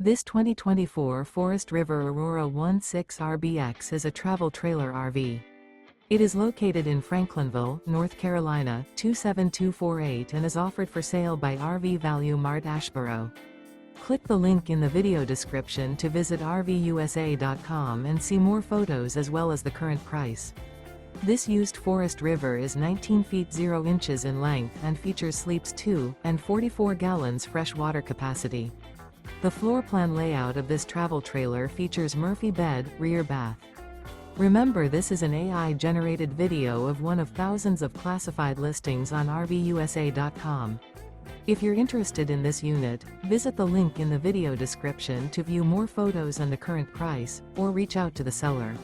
This 2024 Forest River Aurora 16RBX is a travel trailer RV. It is located in Franklinville, North Carolina, 27248 and is offered for sale by RV Value Mart Asheboro. Click the link in the video description to visit RVUSA.com and see more photos as well as the current price. This used Forest River is 19 feet 0 inches in length and features sleeps 2 and 44 gallons fresh water capacity. The floor plan layout of this travel trailer features Murphy bed, rear bath. Remember, this is an AI-generated video of one of thousands of classified listings on RVUSA.com. If you're interested in this unit, visit the link in the video description to view more photos and the current price, or reach out to the seller.